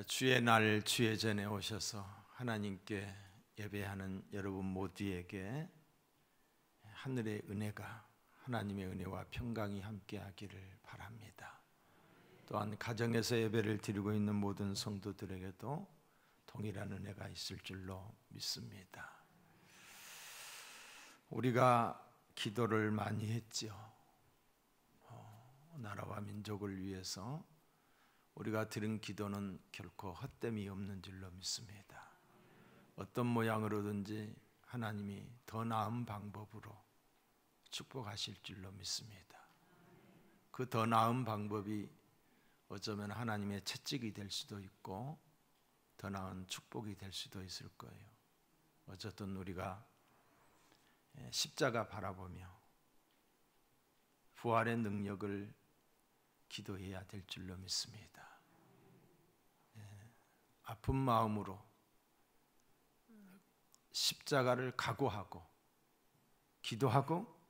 주의 날 주의 전에 오셔서 하나님께 예배하는 여러분 모두에게 하늘의 은혜가, 하나님의 은혜와 평강이 함께하기를 바랍니다. 또한 가정에서 예배를 드리고 있는 모든 성도들에게도 동일한 은혜가 있을 줄로 믿습니다. 우리가 기도를 많이 했지요. 나라와 민족을 위해서 우리가 드린 기도는 결코 헛됨이 없는 줄로 믿습니다. 어떤 모양으로든지 하나님이 더 나은 방법으로 축복하실 줄로 믿습니다. 그 더 나은 방법이 어쩌면 하나님의 채찍이 될 수도 있고 더 나은 축복이 될 수도 있을 거예요. 어쨌든 우리가 십자가 바라보며 부활의 능력을 기도해야 될 줄로 믿습니다. 아픈 마음으로 십자가를 각오하고 기도하고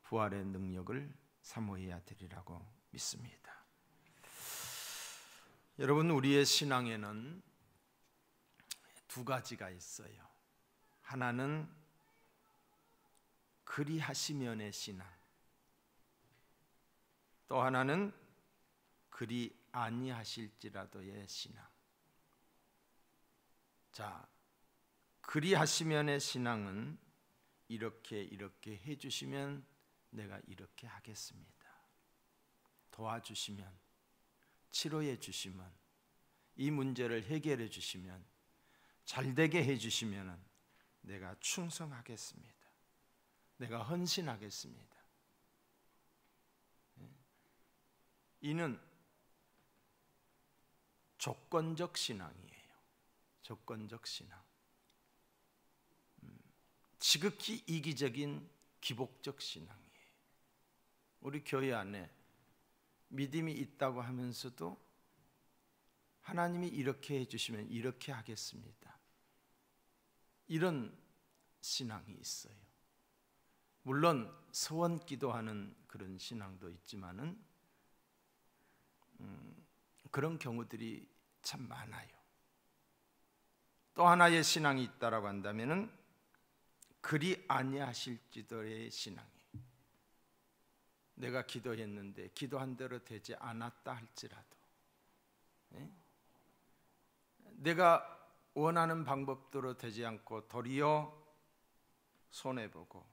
부활의 능력을 사모해야 되리라고 믿습니다. 여러분, 우리의 신앙에는 두 가지가 있어요. 하나는 그리하시면의 신앙, 또 하나는 그리 아니하실지라도의 신앙. 자, 그리하시면의 신앙은 이렇게 해주시면 내가 이렇게 하겠습니다. 도와주시면, 치료해 주시면, 이 문제를 해결해 주시면, 잘되게 해주시면 내가 충성하겠습니다. 내가 헌신하겠습니다. 이는 조건적 신앙이에요. 조건적 신앙. 지극히 이기적인 기복적 신앙이에요. 우리 교회 안에 믿음이 있다고 하면서도 하나님이 이렇게 해주시면 이렇게 하겠습니다. 이런 신앙이 있어요. 물론 서원 기도하는 그런 신앙도 있지만은 그런 경우들이 참 많아요. 또 하나의 신앙이 있다라고 한다면은 그리 아니하실지도의 신앙이에요. 내가 기도했는데 기도한 대로 되지 않았다 할지라도, 내가 원하는 방법대로 되지 않고 도리어 손해보고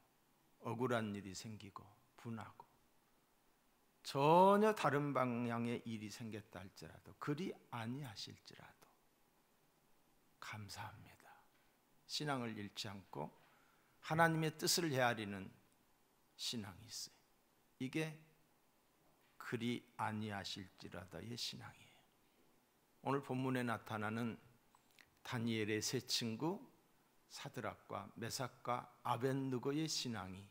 억울한 일이 생기고 분하고 전혀 다른 방향의 일이 생겼다 할지라도, 그리 아니하실지라도 감사합니다. 신앙을 잃지 않고 하나님의 뜻을 헤아리는 신앙이 있어요. 이게 그리 아니하실지라도의 신앙이에요. 오늘 본문에 나타나는 다니엘의 세 친구 사드락과 메삭과 아벳느고의 신앙이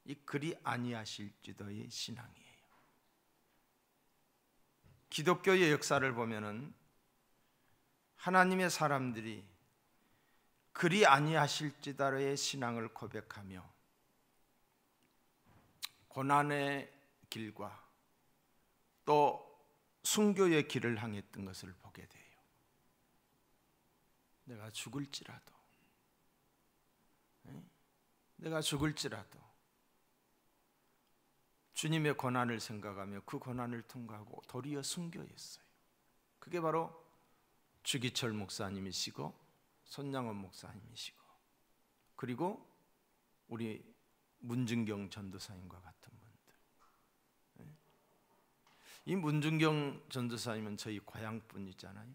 이 그리 아니하실지도의 신앙이에요. 기독교의 역사를 보면은 하나님의 사람들이 그리 아니하실지다의 신앙을 고백하며 고난의 길과 또 순교의 길을 향했던 것을 보게 돼요. 내가 죽을지라도, 내가 죽을지라도 주님의 고난을 생각하며 그 고난을 통과하고 도리어 순교했어요. 그게 바로 주기철 목사님이시고 손양원 목사님이시고, 그리고 우리 문준경 전도사님과 같은 분들. 이 문준경 전도사님은 저희 고향 분이잖아요.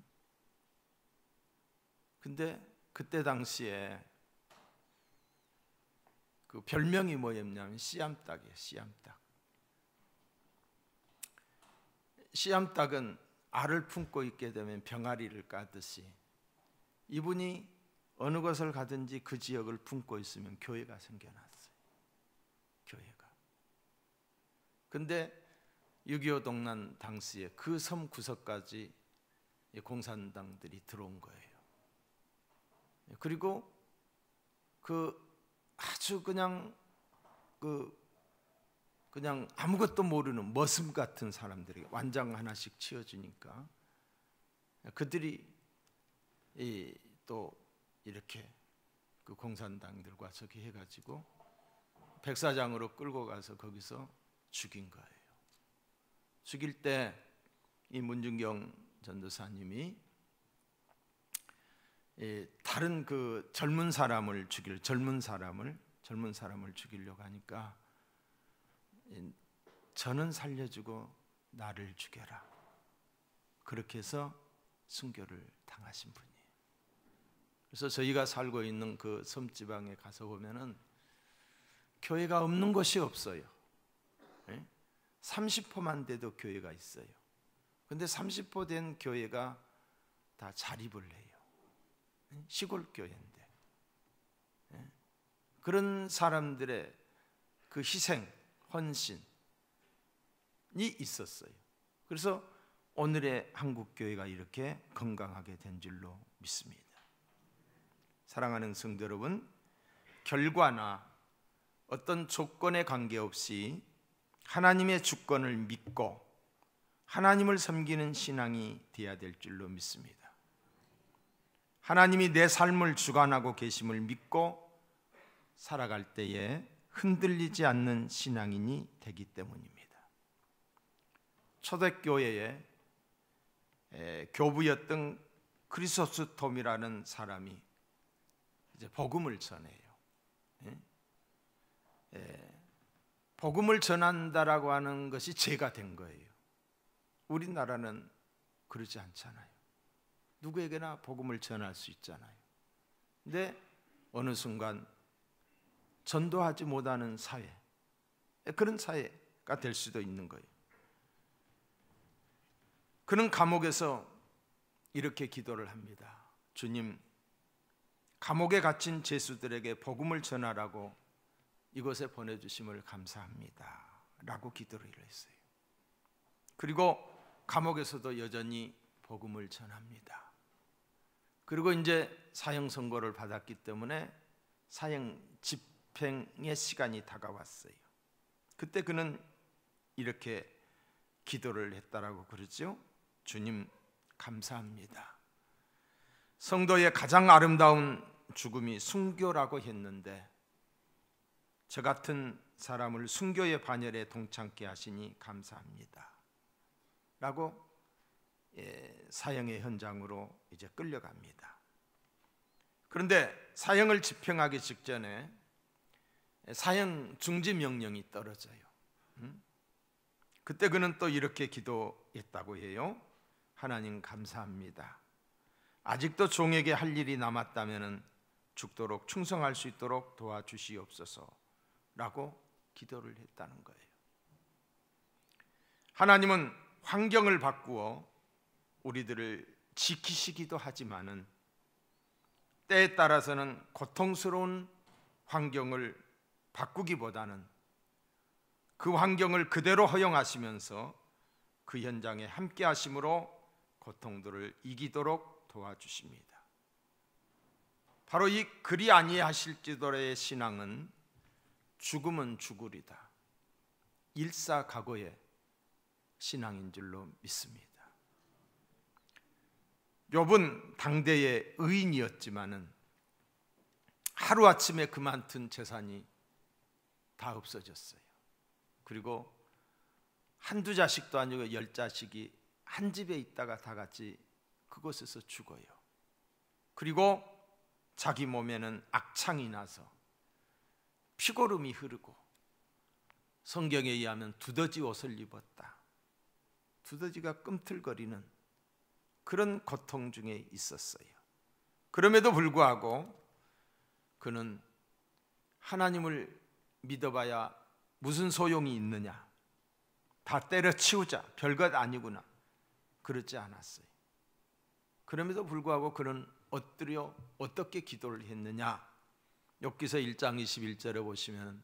근데 그때 당시에 그 별명이 뭐였냐면 씨암닭이에요. 씨암닭. 씨암닭은 알을 품고 있게 되면 병아리를 까듯이 이분이 어느 곳을 가든지 그 지역을 품고 있으면 교회가 생겨났어요. 교회가. 근데 6.25 동란 당시에 그 섬 구석까지 공산당들이 들어온 거예요. 그리고 그 아주 그냥 아무것도 모르는 머슴 같은 사람들에게 완장 하나씩 치워주니까 그들이 또 이렇게 그 공산당들과 저기 해가지고 백사장으로 끌고 가서 거기서 죽인 거예요. 죽일 때 이 문준경 전도사님이 다른 그 젊은 사람을 죽이려고 하니까 저는 살려주고 나를 죽여라, 그렇게 해서 순교를 당하신 분이에요. 그래서 저희가 살고 있는 그 섬지방에 가서 보면은 교회가 없는 곳이 없어요. 30호만 돼도 교회가 있어요. 근데 30호 된 교회가 다 자립을 해요. 시골 교회인데. 그런 사람들의 그 희생, 헌신이 있었어요. 그래서 오늘의 한국 교회가 이렇게 건강하게 된 줄로 믿습니다. 사랑하는 성도 여러분, 결과나 어떤 조건에 관계없이 하나님의 주권을 믿고 하나님을 섬기는 신앙이 되어야 될 줄로 믿습니다. 하나님이 내 삶을 주관하고 계심을 믿고 살아갈 때에 흔들리지 않는 신앙인이 되기 때문입니다. 초대교회에 교부였던 크리소스톰이라는 사람이 이제 복음을 전해요. 복음을 전한다라고 하는 것이 죄가 된 거예요. 우리나라는 그러지 않잖아요. 누구에게나 복음을 전할 수 있잖아요. 근데 어느 순간 전도하지 못하는 사회, 그런 사회가 될 수도 있는 거예요. 그는 감옥에서 이렇게 기도를 합니다. 주님, 감옥에 갇힌 죄수들에게 복음을 전하라고 이곳에 보내주심을 감사합니다 라고 기도를 했어요. 그리고 감옥에서도 여전히 복음을 전합니다. 그리고 이제 사형 선고를 받았기 때문에 사형 집행의 시간이 다가왔어요. 그때 그는 이렇게 기도를 했다라고 그러죠. 주님, 감사합니다. 성도의 가장 아름다운 죽음이 순교라고 했는데 저 같은 사람을 순교의 반열에 동참케 하시니 감사합니다 라고 사형의 현장으로 이제 끌려갑니다. 그런데 사형을 집행하기 직전에 사형 중지 명령이 떨어져요. 그때 그는 또 이렇게 기도했다고 해요. 하나님 감사합니다. 아직도 종에게 할 일이 남았다면 죽도록 충성할 수 있도록 도와주시옵소서 라고 기도를 했다는 거예요. 하나님은 환경을 바꾸어 우리들을 지키시기도 하지만은 때에 따라서는 고통스러운 환경을 바꾸기보다는 그 환경을 그대로 허용하시면서 그 현장에 함께 하심으로 고통들을 이기도록 도와주십니다. 바로 이 그리 아니하실지도의 신앙은 죽으면 죽으리다, 일사각오의 신앙인 줄로 믿습니다. 욥은 당대의 의인이었지만은 하루아침에 그만둔 재산이 다 없어졌어요. 그리고 한두 자식도 아니고 10자식이 한 집에 있다가 다 같이 그곳에서 죽어요. 그리고 자기 몸에는 악창이 나서 피고름이 흐르고 성경에 의하면 두더지 옷을 입었다. 두더지가 꿈틀거리는 그런 고통 중에 있었어요. 그럼에도 불구하고 그는 하나님을 믿어봐야 무슨 소용이 있느냐, 다 때려치우자, 별것 아니구나, 그렇지 않았어요. 그럼에도 불구하고 그는 엎드려 어떻게 기도를 했느냐, 욥기서 1장 21절에 보시면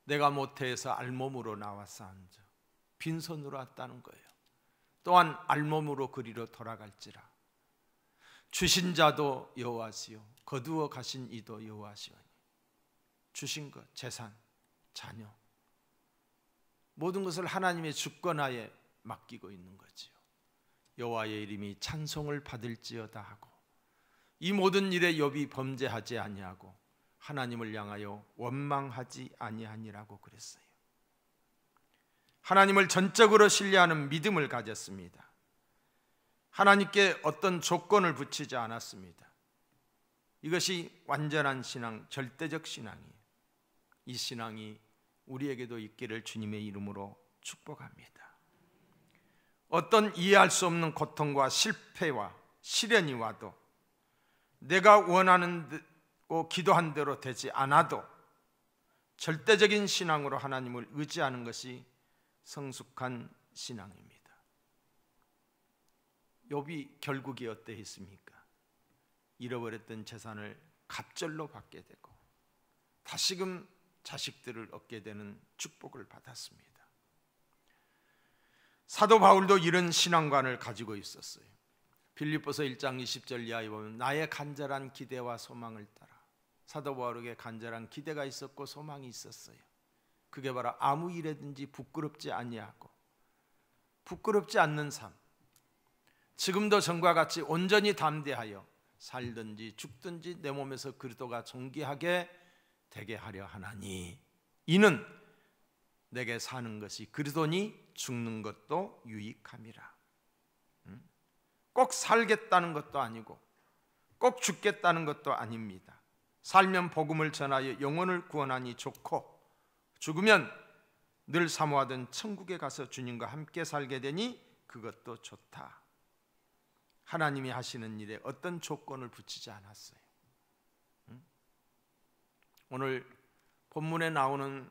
내가 모태에서 알몸으로 나왔사온저 빈손으로 왔다는 거예요. 또한 알몸으로 그리로 돌아갈지라 주신 자도 여호와시요 거두어 가신 이도 여호와시오니 주신 것, 재산, 자녀 모든 것을 하나님의 주권하에 맡기고 있는 거지요. 여호와의 이름이 찬송을 받을지어다 하고 이 모든 일에 욥이 범죄하지 아니하고 하나님을 향하여 원망하지 아니하니라고 그랬어요. 하나님을 전적으로 신뢰하는 믿음을 가졌습니다. 하나님께 어떤 조건을 붙이지 않았습니다. 이것이 완전한 신앙, 절대적 신앙이에요. 이 신앙이 우리에게도 있기를 주님의 이름으로 축복합니다. 어떤 이해할 수 없는 고통과 실패와 시련이 와도 내가 원하는 대로 기도한 대로 되지 않아도 절대적인 신앙으로 하나님을 의지하는 것이 성숙한 신앙입니다. 욥이 결국이 어떠했습니까? 잃어버렸던 재산을 갑절로 받게 되고 다시금 자식들을 얻게 되는 축복을 받았습니다. 사도 바울도 이런 신앙관을 가지고 있었어요. 빌립보서 1장 20절 이하에 보면 나의 간절한 기대와 소망을 따라 사도 바울에게 간절한 기대가 있었고 소망이 있었어요. 그게 바로 아무 일에든지 부끄럽지 아니하고 부끄럽지 않는 삶, 지금도 전과 같이 온전히 담대하여 살든지 죽든지 내 몸에서 그리스도가 존귀하게 되게 하려 하나니 이는 내게 사는 것이 그리스도니 죽는 것도 유익함이라. 꼭 살겠다는 것도 아니고 꼭 죽겠다는 것도 아닙니다. 살면 복음을 전하여 영혼을 구원하니 좋고 죽으면 늘 사모하던 천국에 가서 주님과 함께 살게 되니 그것도 좋다. 하나님이 하시는 일에 어떤 조건을 붙이지 않았어요. 오늘 본문에 나오는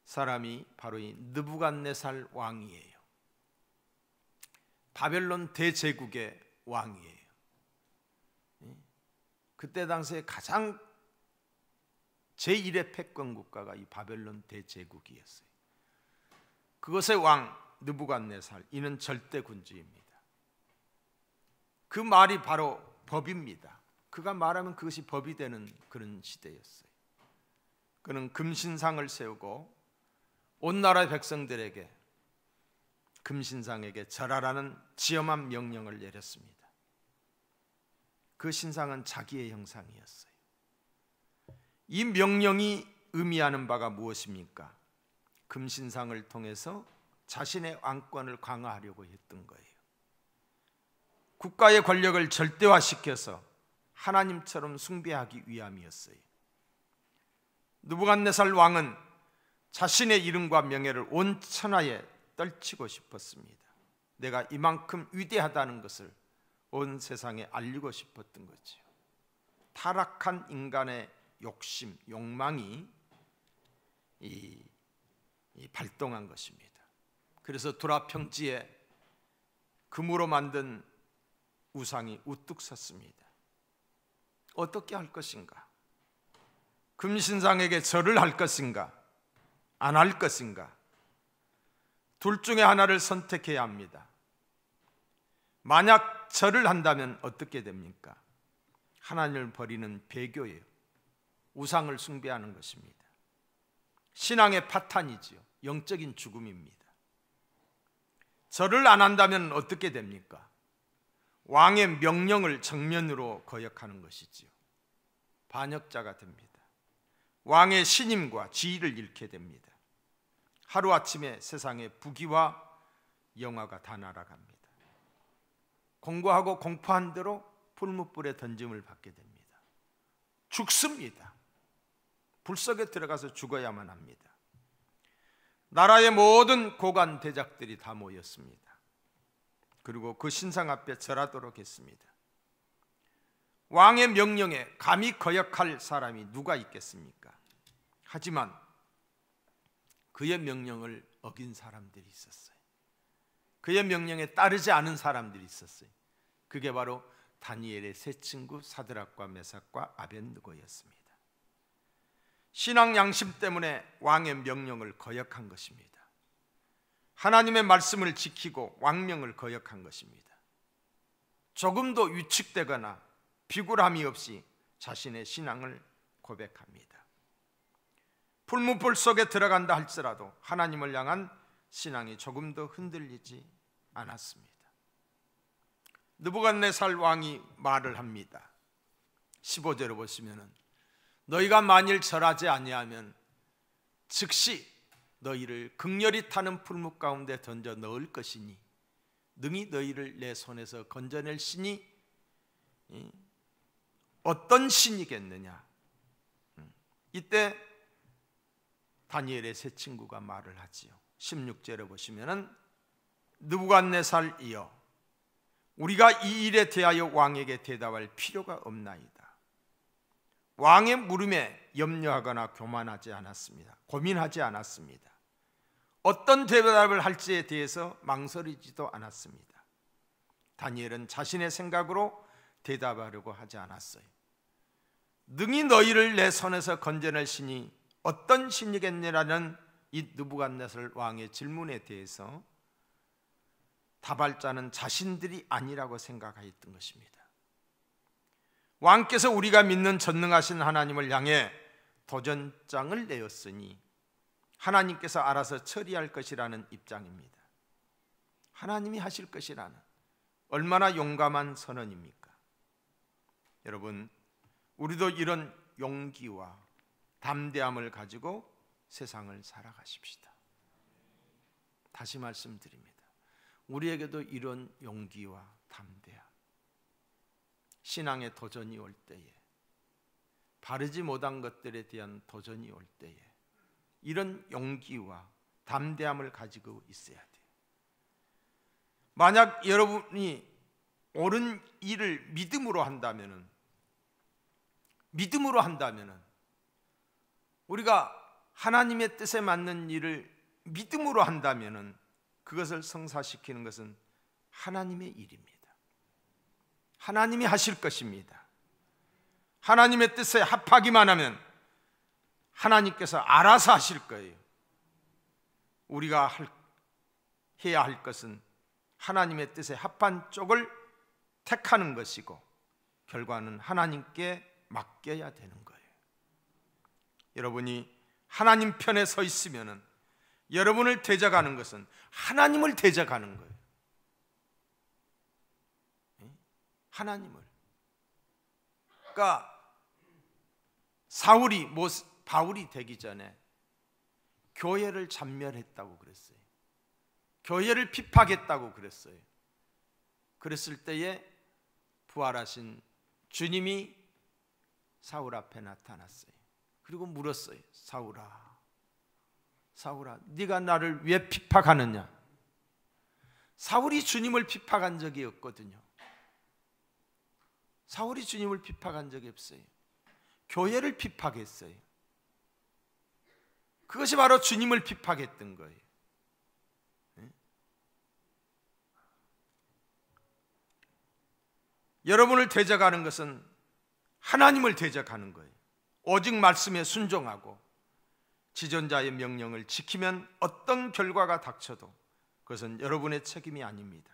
사람이 바로 이 느부갓네살 왕이에요. 바벨론 대제국의 왕이에요. 그때 당시에 가장 제1의 패권 국가가 이 바벨론 대제국이었어요. 그것의 왕 느부갓네살, 이는 절대군주입니다. 그 말이 바로 법입니다. 그가 말하면 그것이 법이 되는 그런 시대였어요. 그는 금신상을 세우고 온 나라의 백성들에게 금신상에게 절하라는 지엄한 명령을 내렸습니다. 그 신상은 자기의 형상이었어요. 이 명령이 의미하는 바가 무엇입니까? 금신상을 통해서 자신의 왕권을 강화하려고 했던 거예요. 국가의 권력을 절대화시켜서 하나님처럼 숭배하기 위함이었어요. 느부갓네살 왕은 자신의 이름과 명예를 온 천하에 떨치고 싶었습니다. 내가 이만큼 위대하다는 것을 온 세상에 알리고 싶었던 거죠. 타락한 인간의 욕심, 욕망이 발동한 것입니다. 그래서 두라 평지에 금으로 만든 우상이 우뚝 섰습니다. 어떻게 할 것인가? 금신상에게 절을 할 것인가? 안 할 것인가? 둘 중에 하나를 선택해야 합니다. 만약 절을 한다면 어떻게 됩니까? 하나님을 버리는 배교예요. 우상을 숭배하는 것입니다. 신앙의 파탄이지요. 영적인 죽음입니다. 절을 안 한다면 어떻게 됩니까? 왕의 명령을 정면으로 거역하는 것이지요. 반역자가 됩니다. 왕의 신임과 지위를 잃게 됩니다. 하루아침에 세상의 부귀와 영화가 다 날아갑니다. 공고하고 공포한 대로 불못불에 던짐을 받게 됩니다. 죽습니다. 불 속에 들어가서 죽어야만 합니다. 나라의 모든 고관 대작들이 다 모였습니다. 그리고 그 신상 앞에 절하도록 했습니다. 왕의 명령에 감히 거역할 사람이 누가 있겠습니까? 하지만 그의 명령을 어긴 사람들이 있었어요. 그의 명령에 따르지 않은 사람들이 있었어요. 그게 바로 다니엘의 세 친구 사드락과 메삭과 아벳느고였습니다. 신앙 양심 때문에 왕의 명령을 거역한 것입니다. 하나님의 말씀을 지키고 왕명을 거역한 것입니다. 조금도 위축되거나 비굴함이 없이 자신의 신앙을 고백합니다. 불문불 속에 들어간다 할지라도 하나님을 향한 신앙이 조금도 흔들리지 않았습니다. 느부갓네살 왕이 말을 합니다. 15절을 보시면은 너희가 만일 절하지 아니하면 즉시 너희를 극렬히 타는 풀무 가운데 던져 넣을 것이니 능히 너희를 내 손에서 건져낼 신이 어떤 신이겠느냐. 이때 다니엘의 세 친구가 말을 하지요. 16절에 보시면은 느부갓네살이여 우리가 이 일에 대하여 왕에게 대답할 필요가 없나이다. 왕의 물음에 염려하거나 고민하지 않았습니다. 어떤 대답을 할지에 대해서 망설이지도 않았습니다. 다니엘은 자신의 생각으로 대답하려고 하지 않았어요. 능히 너희를 내 손에서 건져낼 신이 어떤 신이겠느냐는 이 느부갓네살 왕의 질문에 대해서 답할 자는 자신들이 아니라고 생각하였던 것입니다. 왕께서 우리가 믿는 전능하신 하나님을 향해 도전장을 내었으니 하나님께서 알아서 처리할 것이라는 입장입니다. 하나님이 하실 것이라는 얼마나 용감한 선언입니까? 여러분, 우리도 이런 용기와 담대함을 가지고 세상을 살아가십시다. 다시 말씀드립니다. 우리에게도 이런 용기와 담대함, 신앙의 도전이 올 때에, 바르지 못한 것들에 대한 도전이 올 때에 이런 용기와 담대함을 가지고 있어야 돼요. 만약 여러분이 옳은 일을 믿음으로 한다면은 우리가 하나님의 뜻에 맞는 일을 믿음으로 한다면은 그것을 성사시키는 것은 하나님의 일입니다. 하나님이 하실 것입니다. 하나님의 뜻에 합하기만 하면 하나님께서 알아서 하실 거예요. 우리가 해야 할 것은 하나님의 뜻에 합한 쪽을 택하는 것이고 결과는 하나님께 맡겨야 되는 거예요. 여러분이 하나님 편에 서 있으면은 여러분을 대적하는 것은 하나님을 대적하는 거예요. 하나님을. 그러니까 바울이 되기 전에 교회를 잔멸했다고 그랬어요. 교회를 핍박했다고 그랬어요. 그랬을 때에 부활하신 주님이 사울 앞에 나타났어요. 그리고 물었어요. 사울아, 네가 나를 왜 핍박하느냐? 사울이 주님을 핍박한 적이 없거든요. 사울이 주님을 핍박한 적이 없어요. 교회를 핍박했어요. 그것이 바로 주님을 핍박했던 거예요. 여러분을 대적하는 것은 하나님을 대적하는 거예요. 오직 말씀에 순종하고 지존자의 명령을 지키면 어떤 결과가 닥쳐도 그것은 여러분의 책임이 아닙니다.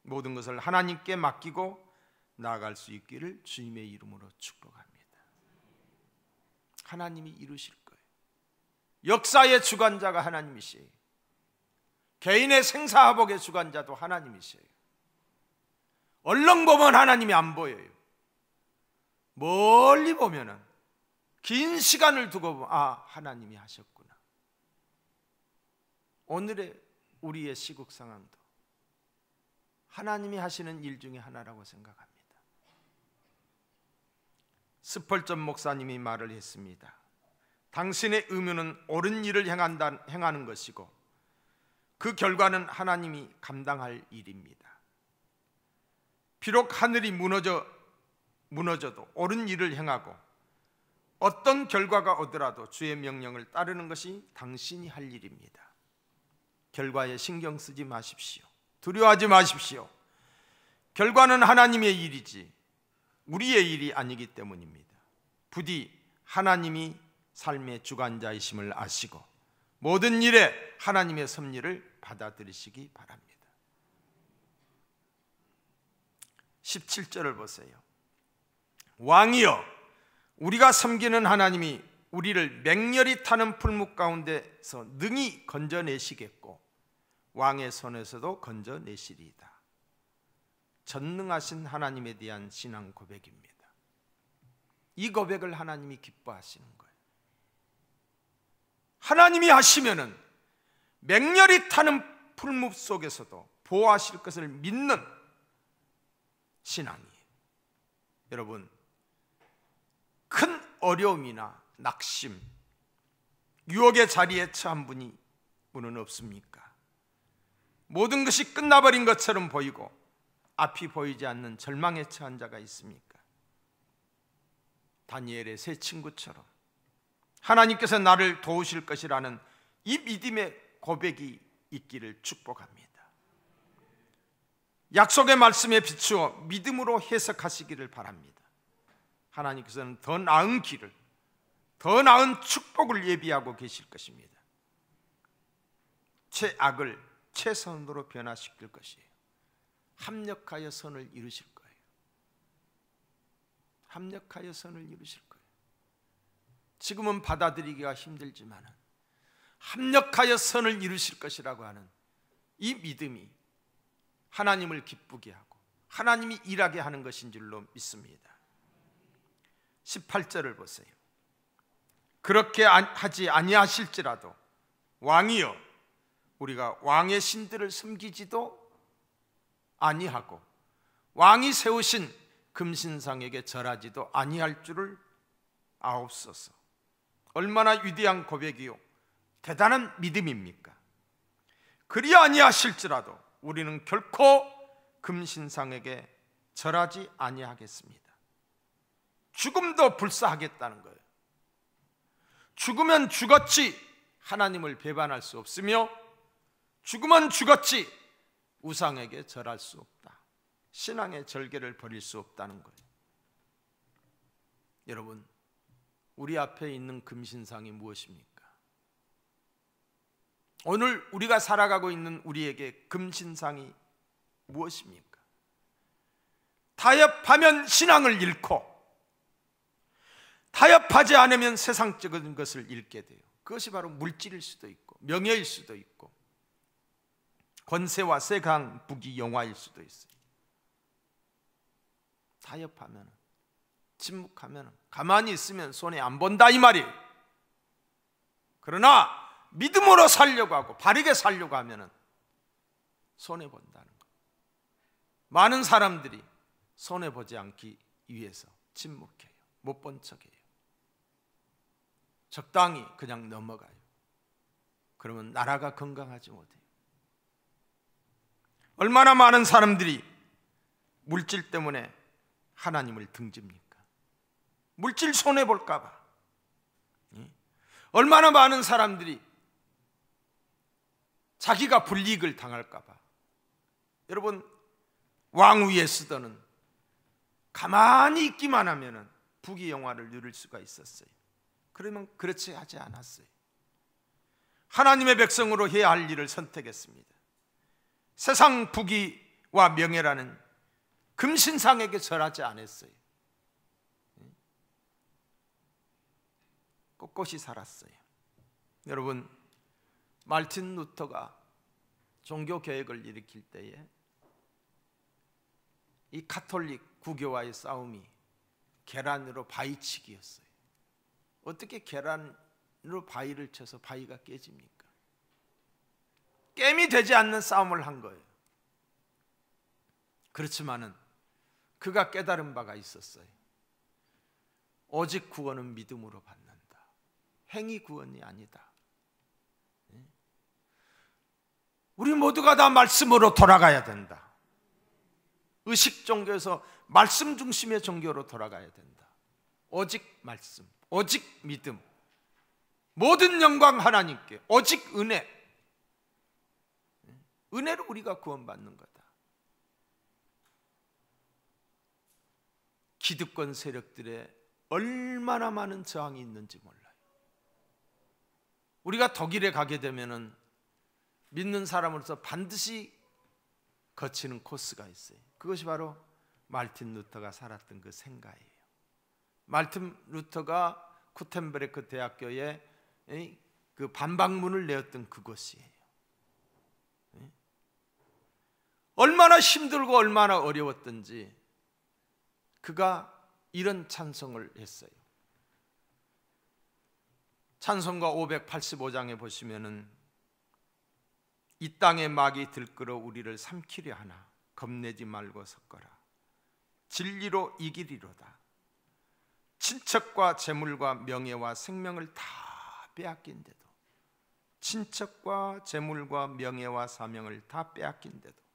모든 것을 하나님께 맡기고 나아갈 수 있기를 주님의 이름으로 축복합니다. 하나님이 이루실 거예요. 역사의 주관자가 하나님이시에요. 개인의 생사화복의 주관자도 하나님이시에요. 얼렁 보면 하나님이 안 보여요. 멀리 보면은 긴 시간을 두고 보면 하나님이 하셨구나. 오늘의 우리의 시국 상황도 하나님이 하시는 일 중에 하나라고 생각합니다. 스펄전 목사님이 말을 했습니다. 당신의 의무는 옳은 일을 행하는 것이고 그 결과는 하나님이 감당할 일입니다. 비록 하늘이 무너져도 옳은 일을 행하고 어떤 결과가 오더라도 주의 명령을 따르는 것이 당신이 할 일입니다. 결과에 신경 쓰지 마십시오. 두려워하지 마십시오. 결과는 하나님의 일이지 우리의 일이 아니기 때문입니다. 부디 하나님이 삶의 주관자이심을 아시고 모든 일에 하나님의 섭리를 받아들이시기 바랍니다. 17절을 보세요. 왕이여, 우리가 섬기는 하나님이 우리를 맹렬히 타는 풀무 가운데서 능히 건져내시겠고 왕의 손에서도 건져내시리이다. 전능하신 하나님에 대한 신앙 고백입니다. 이 고백을 하나님이 기뻐하시는 거예요. 하나님이 하시면은 맹렬히 타는 풀숲 속에서도 보호하실 것을 믿는 신앙이에요. 여러분, 큰 어려움이나 낙심, 유혹의 자리에 처한 분이 우는 없습니까? 모든 것이 끝나버린 것처럼 보이고 앞이 보이지 않는 절망에 처한 자가 있습니까? 다니엘의 세 친구처럼 하나님께서 나를 도우실 것이라는 이 믿음의 고백이 있기를 축복합니다. 약속의 말씀에 비추어 믿음으로 해석하시기를 바랍니다. 하나님께서는 더 나은 길을, 더 나은 축복을 예비하고 계실 것입니다. 최악을 최선으로 변화시킬 것이에요. 합력하여 선을 이루실 거예요. 합력하여 선을 이루실 거예요. 지금은 받아들이기가 힘들지만 합력하여 선을 이루실 것이라고 하는 이 믿음이 하나님을 기쁘게 하고 하나님이 일하게 하는 것인 줄로 믿습니다. 18절을 보세요. 그렇게 하지 아니하실지라도 왕이여 우리가 왕의 신들을 섬기지도 아니하고 왕이 세우신 금신상에게 절하지도 아니할 줄을 아옵소서. 얼마나 위대한 고백이요 대단한 믿음입니까? 그리 아니하실지라도 우리는 결코 금신상에게 절하지 아니하겠습니다. 죽음도 불사하겠다는 거예요. 죽으면 죽었지 하나님을 배반할 수 없으며 죽으면 죽었지 우상에게 절할 수 없다. 신앙의 절개를 버릴 수 없다는 거예요. 여러분, 우리 앞에 있는 금신상이 무엇입니까? 오늘 우리가 살아가고 있는 우리에게 금신상이 무엇입니까? 타협하면 신앙을 잃고 타협하지 않으면 세상적인 것을 잃게 돼요. 그것이 바로 물질일 수도 있고 명예일 수도 있고 권세와 세강, 부귀, 영화일 수도 있어요. 타협하면, 침묵하면, 가만히 있으면 손해 안 본다 이 말이에요. 그러나 믿음으로 살려고 하고 바르게 살려고 하면 손해 본다는 거. 많은 사람들이 손해 보지 않기 위해서 침묵해요. 못 본 척해요. 적당히 그냥 넘어가요. 그러면 나라가 건강하지 못해요. 얼마나 많은 사람들이 물질 때문에 하나님을 등집니까? 물질 손해볼까 봐. 얼마나 많은 사람들이 자기가 불이익을 당할까 봐. 여러분, 왕 위에 쓰더는 가만히 있기만 하면 부귀 영화를 누릴 수가 있었어요. 그러면 그렇지 하지 않았어요. 하나님의 백성으로 해야 할 일을 선택했습니다. 세상 부귀와 명예라는 금신상에게 절하지 않았어요. 꼿꼿이 살았어요. 여러분, 말틴 루터가 종교 개혁을 일으킬 때에 이 가톨릭 구교와의 싸움이 계란으로 바위치기였어요. 어떻게 계란으로 바위를 쳐서 바위가 깨집니까? 게임이 되지 않는 싸움을 한 거예요. 그렇지만은 그가 깨달은 바가 있었어요. 오직 구원은 믿음으로 받는다. 행위 구원이 아니다. 우리 모두가 다 말씀으로 돌아가야 된다. 의식 종교에서 말씀 중심의 종교로 돌아가야 된다. 오직 말씀, 오직 믿음, 모든 영광 하나님께, 오직 은혜. 은혜로 우리가 구원받는 거다. 기득권 세력들의 얼마나 많은 저항이 있는지 몰라요. 우리가 독일에 가게 되면은 믿는 사람으로서 반드시 거치는 코스가 있어요. 그것이 바로 말틴 루터가 살았던 그 생가예요. 말틴 루터가 쿠텐베르크 대학교에 그 반박문을 내었던 그곳이에요. 얼마나 힘들고 얼마나 어려웠던지 그가 이런 찬송을 했어요. 찬송가 585장에 보시면은 이 땅의 막이 들끓어 우리를 삼키려 하나 겁내지 말고 섰거라. 진리로 이기리로다. 친척과 재물과 명예와 생명을 다 빼앗긴데도, 친척과 재물과 명예와 사명을 다 빼앗긴데도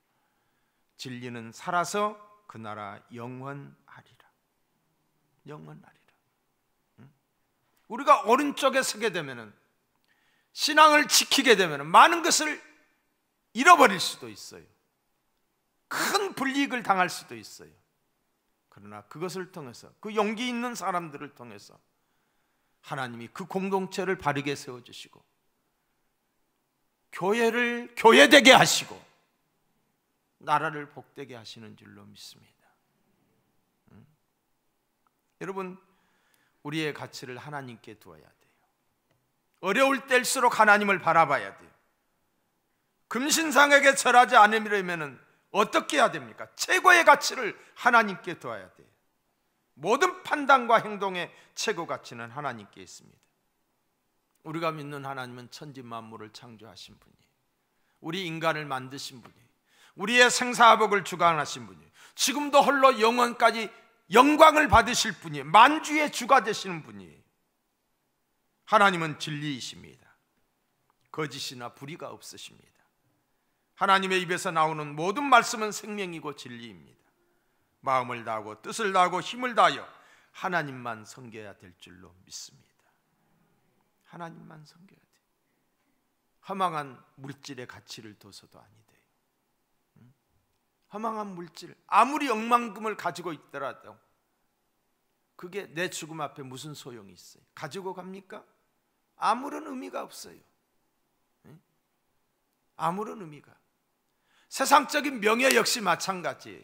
진리는 살아서 그 나라 영원하리라. 영원하리라. 우리가 오른쪽에 서게 되면은, 신앙을 지키게 되면은 많은 것을 잃어버릴 수도 있어요. 큰 불이익을 당할 수도 있어요. 그러나 그것을 통해서, 그 용기 있는 사람들을 통해서 하나님이 그 공동체를 바르게 세워주시고 교회를 교회되게 하시고 나라를 복되게 하시는 줄로 믿습니다. 여러분, 우리의 가치를 하나님께 두어야 돼요. 어려울 때일수록 하나님을 바라봐야 돼요. 금신상에게 절하지 않으려면 어떻게 해야 됩니까? 최고의 가치를 하나님께 두어야 돼요. 모든 판단과 행동의 최고 가치는 하나님께 있습니다. 우리가 믿는 하나님은 천지 만물을 창조하신 분이에요. 우리 인간을 만드신 분이에요. 우리의 생사화복을 주관하신 분이에요. 지금도 홀로 영원까지 영광을 받으실 분이에요. 만주의 주가 되시는 분이에요. 하나님은 진리이십니다. 거짓이나 불의가 없으십니다. 하나님의 입에서 나오는 모든 말씀은 생명이고 진리입니다. 마음을 다하고 뜻을 다하고 힘을 다하여 하나님만 섬겨야 될 줄로 믿습니다. 하나님만 섬겨야 돼요. 허망한 물질의 가치를 둬서도 아니 돼요. 허망한 물질, 아무리 억만금을 가지고 있더라도 그게 내 죽음 앞에 무슨 소용이 있어요? 가지고 갑니까? 아무런 의미가 없어요. 아무런 의미가. 세상적인 명예 역시 마찬가지예요.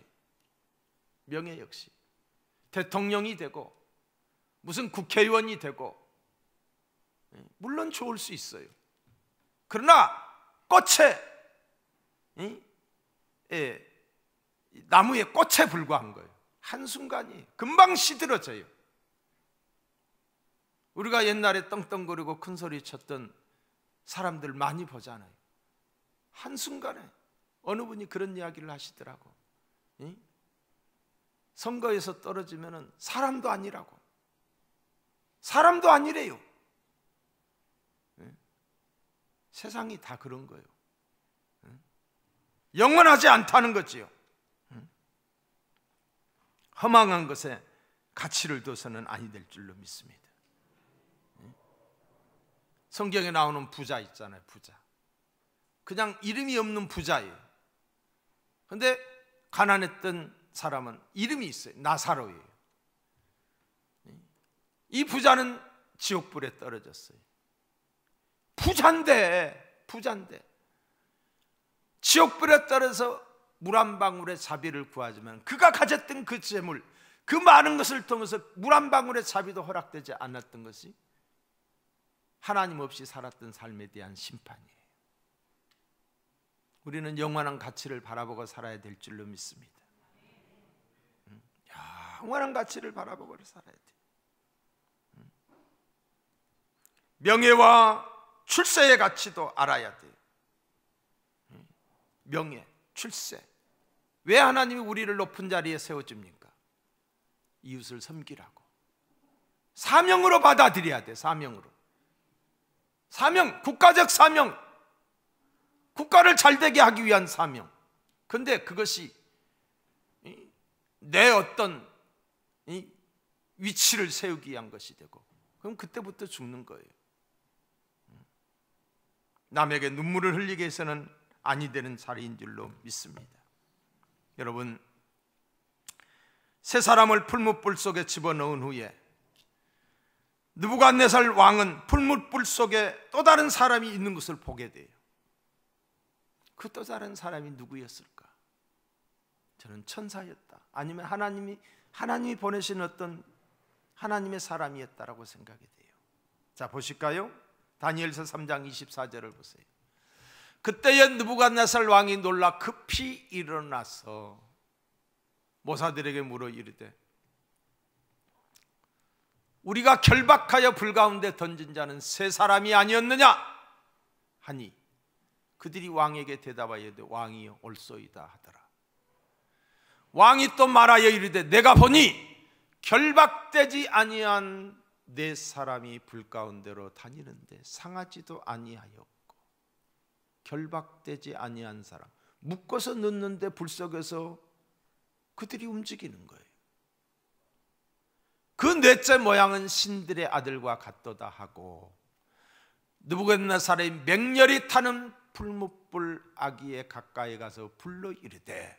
명예 역시 대통령이 되고 무슨 국회의원이 되고 물론 좋을 수 있어요. 그러나 꽃에 나무의 꽃에 불과한 거예요. 한순간이에요. 금방 시들어져요. 우리가 옛날에 떵떵거리고 큰소리 쳤던 사람들 많이 보잖아요. 한순간에 어느 분이 그런 이야기를 하시더라고. 선거에서 떨어지면 사람도 아니라고. 사람도 아니래요. 세상이 다 그런 거예요. 영원하지 않다는 거지요. 허망한 것에 가치를 둬서는 아니 될 줄로 믿습니다. 성경에 나오는 부자 있잖아요. 부자. 그냥 이름이 없는 부자예요. 그런데 가난했던 사람은 이름이 있어요. 나사로예요. 이 부자는 지옥불에 떨어졌어요. 부자인데 지옥불에 떨어서 물 한 방울의 자비를 구하지만 그가 가졌던 그 재물, 그 많은 것을 통해서 물 한 방울의 자비도 허락되지 않았던 것이 하나님 없이 살았던 삶에 대한 심판이에요. 우리는 영원한 가치를 바라보고 살아야 될 줄로 믿습니다. 영원한 가치를 바라보고 살아야 돼요. 명예와 출세의 가치도 알아야 돼요. 명예, 출세. 왜 하나님이 우리를 높은 자리에 세워줍니까? 이웃을 섬기라고. 사명으로 받아들여야 돼. 사명으로. 사명, 국가적 사명. 국가를 잘되게 하기 위한 사명. 그런데 그것이 내 어떤 위치를 세우기 위한 것이 되고, 그럼 그때부터 죽는 거예요. 남에게 눈물을 흘리게 해서는 아니 되는 자리인 줄로 믿습니다. 여러분, 세 사람을 풀무불 속에 집어넣은 후에 느부갓네살 왕은 풀무불 속에 또 다른 사람이 있는 것을 보게 돼요. 그 또 다른 사람이 누구였을까? 저는 천사였다, 아니면 하나님이 보내신 어떤 하나님의 사람이었다라고 생각이 돼요. 자, 보실까요? 다니엘서 3장 24절을 보세요. 그때에 느부갓네살 왕이 놀라 급히 일어나서 모사들에게 물어 이르되 우리가 결박하여 불 가운데 던진 자는 세 사람이 아니었느냐 하니 그들이 왕에게 대답하여 이르되 왕이여 옳소이다 하더라. 왕이 또 말하여 이르되 내가 보니 결박되지 아니한 네 사람이 불 가운데로 다니는데 상하지도 아니하였고 결박되지 아니한 사람, 묶어서 넣는데 불 속에서 그들이 움직이는 거예요. 그 넷째 모양은 신들의 아들과 같도다 하고 느부갓네살의 맹렬히 타는 풀무불 아기에 가까이 가서 불러 이르되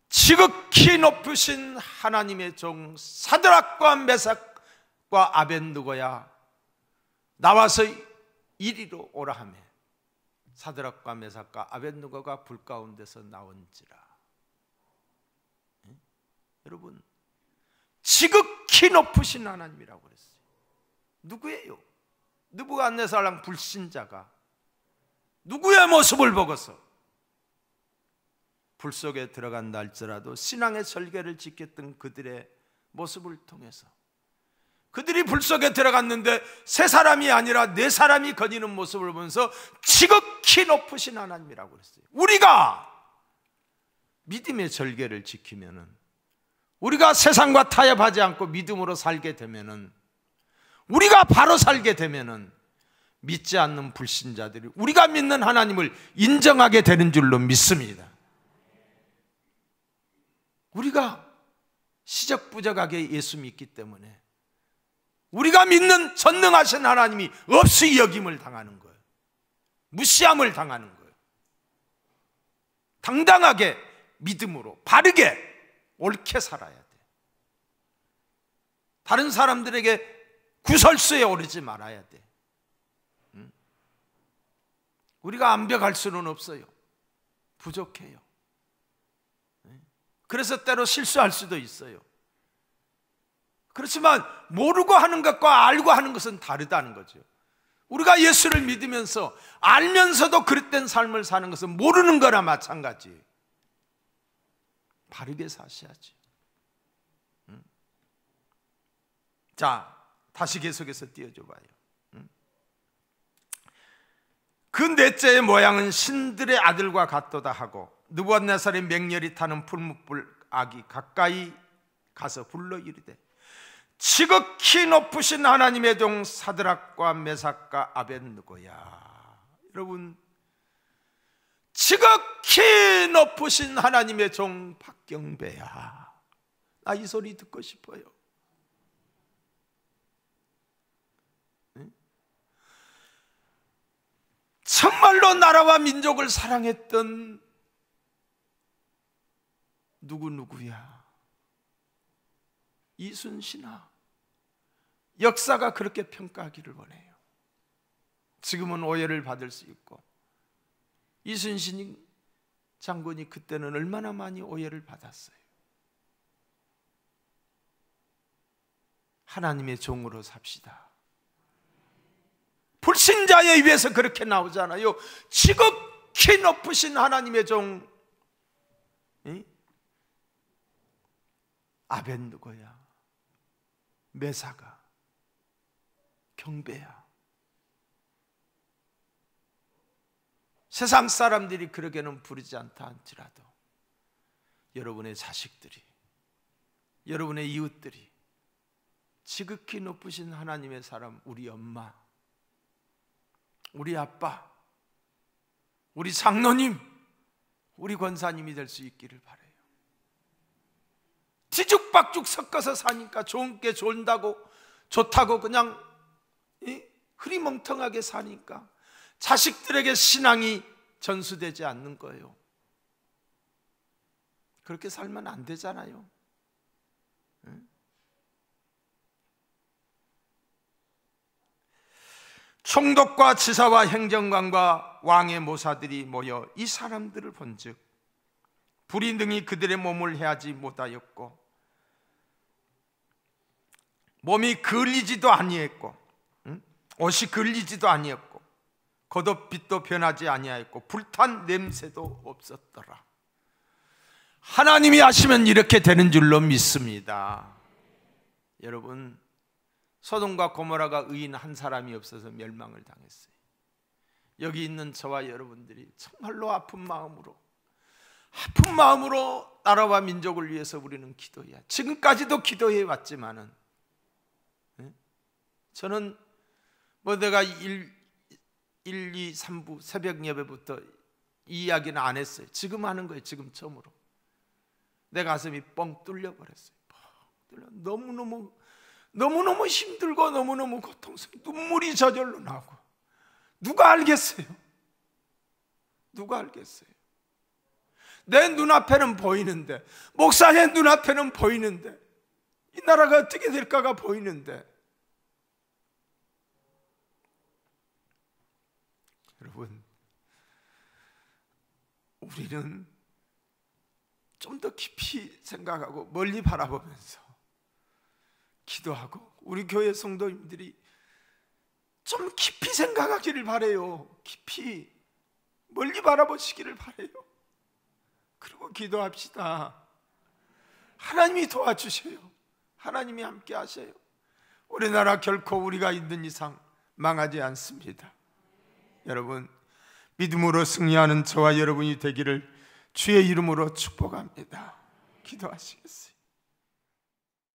지극히 높으신 하나님의 종 사드락과 메삭과 아벳느고야 나와서 이리로 오라 하며 사드락과 메삭과 아벳느고가 불 가운데서 나온지라. 여러분, 지극히 높으신 하나님이라고 그랬어요. 누구예요? 느부갓네살 왕 불신자가 누구의 모습을 보고서 불 속에 들어간다 할지라도 신앙의 절개를 지켰던 그들의 모습을 통해서 그들이 불 속에 들어갔는데 세 사람이 아니라 네 사람이 거니는 모습을 보면서 지극히 높으신 하나님이라고 그랬어요. 우리가 믿음의 절개를 지키면은, 우리가 세상과 타협하지 않고 믿음으로 살게 되면은, 우리가 바로 살게 되면은 믿지 않는 불신자들이 우리가 믿는 하나님을 인정하게 되는 줄로 믿습니다. 우리가 시적부적하게 예수 믿기 때문에 우리가 믿는 전능하신 하나님이 없이 여김을 당하는 거예요. 무시함을 당하는 거예요. 당당하게 믿음으로 바르게 옳게 살아야 돼. 다른 사람들에게 구설수에 오르지 말아야 돼. 우리가 완벽할 수는 없어요. 부족해요. 그래서 때로 실수할 수도 있어요. 그렇지만 모르고 하는 것과 알고 하는 것은 다르다는 거죠. 우리가 예수를 믿으면서 알면서도 그릇된 삶을 사는 것은 모르는 거나 마찬가지. 바르게 사셔야지. 자, 다시 계속해서 띄워줘 봐요. 그 넷째의 모양은 신들의 아들과 같도다 하고 느부갓네살의 맹렬히 타는 풀무불 아기 가까이 가서 불러 이르되 지극히 높으신 하나님의 종 사드락과 메삭과 아벳느고야. 여러분, 지극히 높으신 하나님의 종 박경배야, 나 이 소리 듣고 싶어요. 정말로 나라와 민족을 사랑했던 누구야? 이순신아. 역사가 그렇게 평가하기를 원해요. 지금은 오해를 받을 수 있고, 이순신 장군이 그때는 얼마나 많이 오해를 받았어요. 하나님의 종으로 삽시다. 불신자의 입에서 그렇게 나오잖아요. 지극히 높으신 하나님의 종 아벳느고야, 메사가, 경배야. 세상 사람들이 그러게는 부르지 않다 할지라도 여러분의 자식들이, 여러분의 이웃들이 지극히 높으신 하나님의 사람, 우리 엄마, 우리 아빠, 우리 장로님, 우리 권사님이 될 수 있기를 바라요. 뒤죽박죽 섞어서 사니까 좋은 게 좋다고 그냥 흐리멍텅하게 사니까 자식들에게 신앙이 전수되지 않는 거예요. 그렇게 살면 안 되잖아요. 총독과 지사와 행정관과 왕의 모사들이 모여 이 사람들을 본즉 불이 능히 그들의 몸을 해하지 못하였고 몸이 걸리지도 아니했고 옷이 걸리지도 아니었고 겉옷빛도 변하지 아니하였고 불탄 냄새도 없었더라. 하나님이 하시면 이렇게 되는 줄로 믿습니다. 여러분, 소돔과 고모라가 의인 한 사람이 없어서 멸망을 당했어요. 여기 있는 저와 여러분들이 정말로 아픈 마음으로 나라와 민족을 위해서 우리는 기도해야, 지금까지도 기도해 왔지만은, 저는 내가 1, 2, 3부 새벽 예배부터 이 이야기는 안 했어요. 지금 하는 거예요. 지금 처음으로. 내 가슴이 뻥 뚫려 버렸어요. 너무너무 힘들고 너무너무 고통스러워. 눈물이 저절로 나고. 누가 알겠어요? 누가 알겠어요? 내 눈앞에는 보이는데, 목사의 눈앞에는 보이는데, 이 나라가 어떻게 될까가 보이는데, 여러분, 우리는 좀 더 깊이 생각하고 멀리 바라보면서 기도하고, 우리 교회 성도님들이 좀 깊이 생각하기를 바라요. 깊이 멀리 바라보시기를 바라요. 그리고 기도합시다. 하나님이 도와주셔요. 하나님이 함께 하셔요. 우리나라 결코 우리가 있는 이상 망하지 않습니다. 여러분, 믿음으로 승리하는 저와 여러분이 되기를 주의 이름으로 축복합니다. 기도하시겠어요?